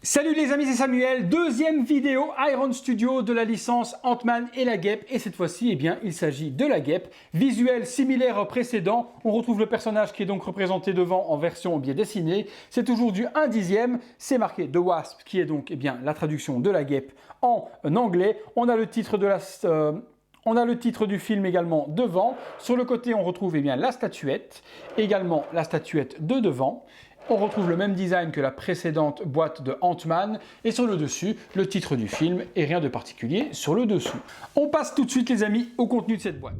Salut les amis, c'est Samuel, deuxième vidéo Iron Studio de la licence Ant-Man et la Guêpe. Et cette fois-ci, il s'agit de la Guêpe. Visuel similaire au précédent, on retrouve le personnage qui est donc représenté devant en version bien dessinée. C'est toujours du 1/10, c'est marqué The Wasp, qui est donc la traduction de la Guêpe en anglais. On a le titre du film également devant. Sur le côté, on retrouve la statuette, également la statuette de devant. On retrouve le même design que la précédente boîte de Ant-Man et sur le dessus, le titre du film et rien de particulier sur le dessous. On passe tout de suite les amis au contenu de cette boîte.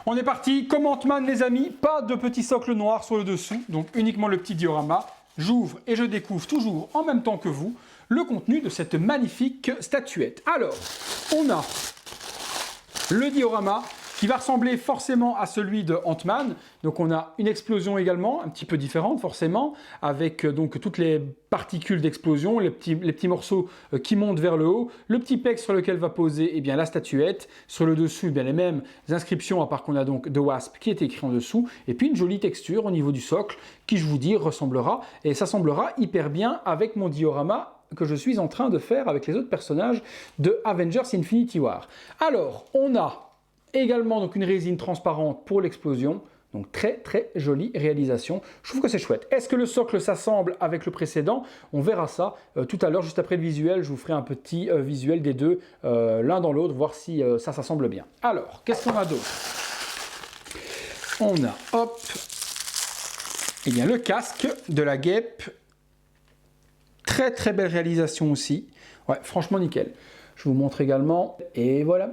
On est parti, comme Ant-Man les amis, pas de petit socle noir sur le dessous, donc uniquement le petit diorama. J'ouvre et je découvre toujours en même temps que vous le contenu de cette magnifique statuette. Alors, on a le diorama qui va ressembler forcément à celui de Ant-Man. Donc on a une explosion également, un petit peu différente forcément, avec donc toutes les particules d'explosion, les petits morceaux qui montent vers le haut, le petit pec sur lequel va poser la statuette, sur le dessus les mêmes inscriptions, à part qu'on a donc The Wasp qui est écrit en dessous, et puis une jolie texture au niveau du socle, qui je vous dis ressemblera, et ça semblera hyper bien avec mon diorama que je suis en train de faire avec les autres personnages de Avengers Infinity War. Alors, on a également donc une résine transparente pour l'explosion, donc très très jolie réalisation. Je trouve que c'est chouette. Est-ce que le socle s'assemble avec le précédent? On verra ça tout à l'heure, juste après le visuel. Je vous ferai un petit visuel des deux, l'un dans l'autre, voir si ça s'assemble bien. Alors, qu'est-ce qu'on a d'autre? On a, hop, le casque de la Guêpe. Très très belle réalisation aussi. Ouais, franchement nickel. Je vous montre également, et voilà.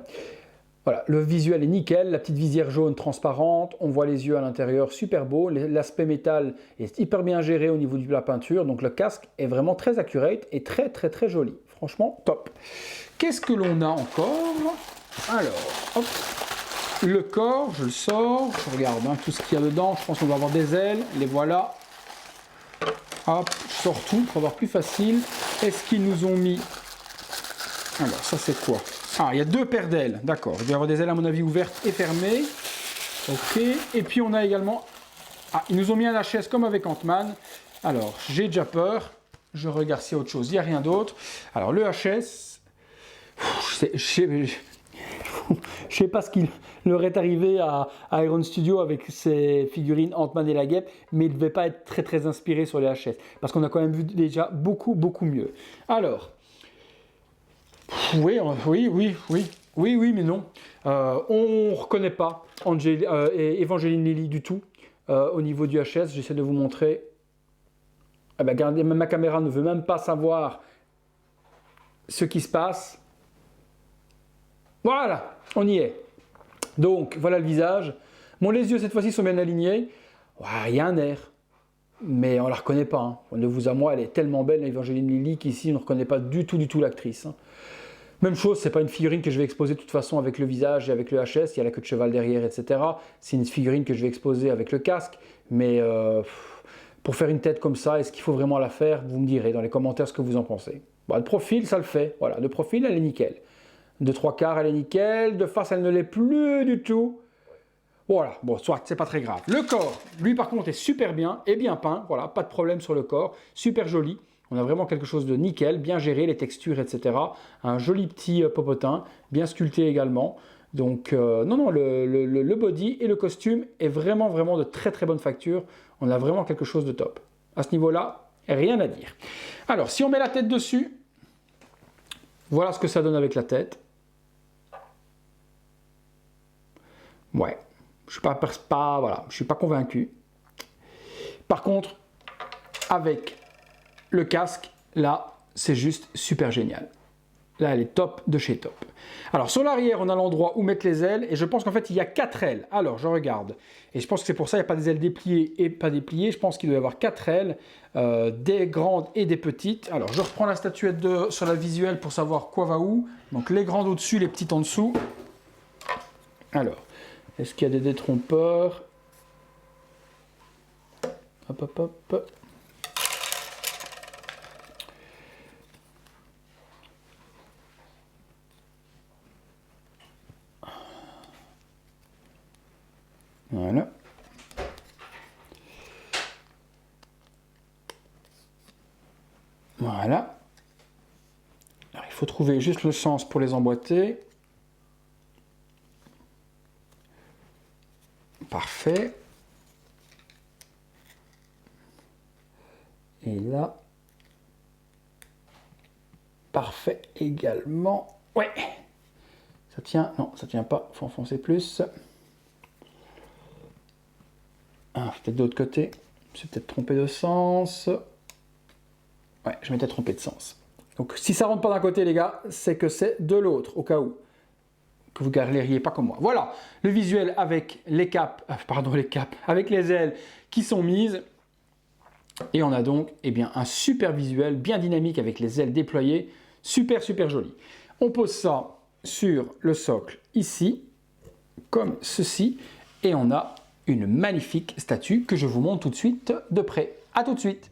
Voilà, le visuel est nickel, la petite visière jaune transparente, on voit les yeux à l'intérieur, super beau, l'aspect métal est hyper bien géré au niveau de la peinture, donc le casque est vraiment très accurate et très très très joli, franchement top. Qu'est-ce que l'on a encore? Alors, hop, le corps, je le sors, je regarde tout ce qu'il y a dedans, je pense qu'on va avoir des ailes, les voilà. Hop, je sors tout pour avoir plus facile. Est-ce qu'ils nous ont mis... Alors, ça c'est quoi? Ah, il y a deux paires d'ailes, d'accord. Il va y avoir des ailes à mon avis ouvertes et fermées. Ok, et puis on a également... Ah, ils nous ont mis un HS comme avec Ant-Man. Alors, j'ai déjà peur. Je regarde s'il y a autre chose. Il n'y a rien d'autre. Alors, le HS... Je sais pas ce qu'il leur est arrivé à Iron Studio avec ses figurines Ant-Man et la Guêpe, mais il ne devait pas être très très inspiré sur les HS. Parce qu'on a quand même vu déjà beaucoup mieux. Alors... Oui, mais non. On ne reconnaît pas Evangeline Lilly du tout au niveau du HS. J'essaie de vous montrer. Ah ben, regardez, ma caméra ne veut même pas savoir ce qui se passe. Voilà, on y est. Donc, voilà le visage. Bon, les yeux, cette fois-ci, sont bien alignés. Il y a un air, mais on ne la reconnaît pas. Hein. De vous à moi, elle est tellement belle, Evangeline Lilly, qu'ici, on ne reconnaît pas du tout l'actrice. Hein. Même chose, c'est pas une figurine que je vais exposer de toute façon avec le visage et avec le HS, il y a la queue de cheval derrière, etc. C'est une figurine que je vais exposer avec le casque, mais pour faire une tête comme ça, est-ce qu'il faut vraiment la faire? Vous me direz dans les commentaires ce que vous en pensez. Bon, de profil, ça le fait. Voilà, de profil, elle est nickel. De 3/4, elle est nickel. De face, elle ne l'est plus du tout. Voilà, bon, soit, c'est pas très grave. Le corps, lui par contre, est super bien et bien peint. Voilà, pas de problème sur le corps. Super joli. On a vraiment quelque chose de nickel, bien géré, les textures, etc. Un joli petit popotin, bien sculpté également. Donc, non, le body et le costume est vraiment de très très bonne facture. On a vraiment quelque chose de top. À ce niveau-là, rien à dire. Alors, si on met la tête dessus, voilà ce que ça donne avec la tête. Ouais, je suis pas convaincu. Par contre, avec le casque, là, c'est juste super génial. Là, elle est top de chez top. Alors, sur l'arrière, on a l'endroit où mettre les ailes. Et je pense qu'en fait, il y a 4 ailes. Alors, je regarde. Et je pense que c'est pour ça qu'il n'y a pas des ailes dépliées et pas dépliées. Je pense qu'il doit y avoir 4 ailes, des grandes et des petites. Alors, je reprends la statuette sur la visuelle pour savoir quoi va où. Donc, les grandes au-dessus, les petites en dessous. Alors, est-ce qu'il y a des détrompeurs? Hop. Voilà. Voilà. Alors, il faut trouver juste le sens pour les emboîter. Parfait. Et là, parfait également. Ouais. Ça tient. Non, ça tient pas. Il faut enfoncer plus. Ah, peut-être de l'autre côté. Je me suis peut-être trompé de sens. Ouais, je m'étais trompé de sens. Donc, si ça rentre pas d'un côté, les gars, c'est que c'est de l'autre, au cas où. Que vous galériez pas comme moi. Voilà, le visuel avec les capes, avec les ailes qui sont mises. Et on a donc un super visuel, bien dynamique avec les ailes déployées. Super, super joli. On pose ça sur le socle ici, comme ceci. Et on a une magnifique statue que je vous montre tout de suite de près. À tout de suite.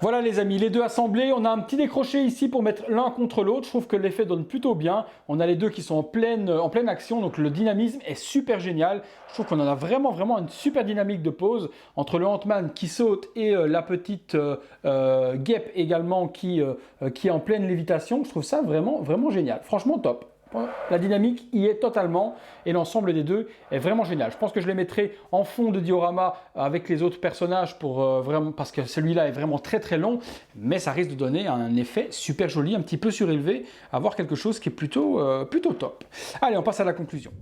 Voilà les amis, les deux assemblés, on a un petit décroché ici pour mettre l'un contre l'autre, je trouve que l'effet donne plutôt bien, on a les deux qui sont en pleine action, donc le dynamisme est super génial, je trouve qu'on en a vraiment une super dynamique de pose, entre le Ant-Man qui saute et la petite guêpe également qui est en pleine lévitation, je trouve ça vraiment génial, franchement top. La dynamique y est totalement et l'ensemble des deux est vraiment génial. Je pense que je les mettrai en fond de diorama avec les autres personnages parce que celui-là est vraiment très long, mais ça risque de donner un effet super joli, un petit peu surélevé, avoir quelque chose qui est plutôt top. Allez, on passe à la conclusion.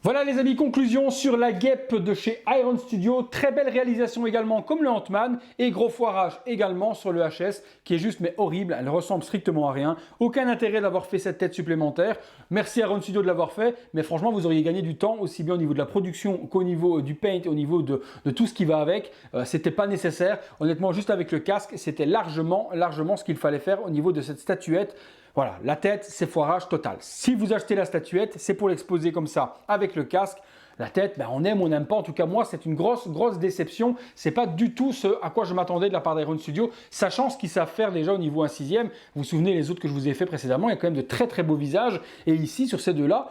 Voilà les amis, conclusion sur la guêpe de chez Iron Studio. Très belle réalisation également comme le Ant-Man et gros foirage également sur le HS qui est juste mais horrible, elle ressemble strictement à rien. Aucun intérêt d'avoir fait cette tête supplémentaire. Merci Iron Studio de l'avoir fait, mais franchement vous auriez gagné du temps aussi bien au niveau de la production qu'au niveau du paint, au niveau de tout ce qui va avec. C'était pas nécessaire. Honnêtement, juste avec le casque, c'était largement ce qu'il fallait faire au niveau de cette statuette. Voilà, la tête, c'est foirage total. Si vous achetez la statuette, c'est pour l'exposer comme ça avec le casque. La tête, on aime ou on n'aime pas. En tout cas, moi, c'est une grosse déception. C'est pas du tout ce à quoi je m'attendais de la part d'Iron Studio, sachant ce qu'ils savent faire déjà au niveau 1/6. Vous vous souvenez les autres que je vous ai fait précédemment, il y a quand même de très beaux visages. Et ici, sur ces deux-là,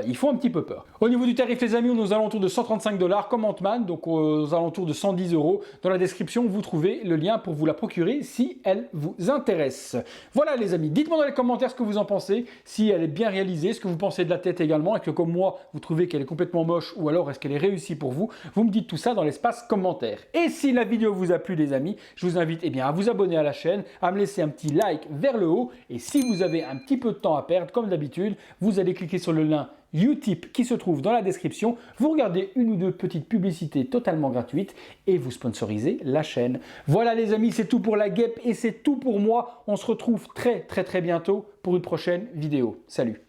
il faut un petit peu peur. Au niveau du tarif, les amis, on est aux alentours de 135 $ comme Ant-Man, donc aux alentours de 110 €. Dans la description, vous trouvez le lien pour vous la procurer si elle vous intéresse. Voilà les amis, dites-moi dans les commentaires ce que vous en pensez, si elle est bien réalisée, ce que vous pensez de la tête également, et que comme moi, vous trouvez qu'elle est complètement moche, ou alors est-ce qu'elle est réussie pour vous. Vous me dites tout ça dans l'espace commentaire. Et si la vidéo vous a plu les amis, je vous invite à vous abonner à la chaîne, à me laisser un petit like vers le haut, et si vous avez un petit peu de temps à perdre, comme d'habitude, vous allez cliquer sur le lien Utip qui se trouve dans la description, vous regardez une ou deux petites publicités totalement gratuites et vous sponsorisez la chaîne. Voilà les amis, c'est tout pour la guêpe et c'est tout pour moi. On se retrouve très bientôt pour une prochaine vidéo. Salut!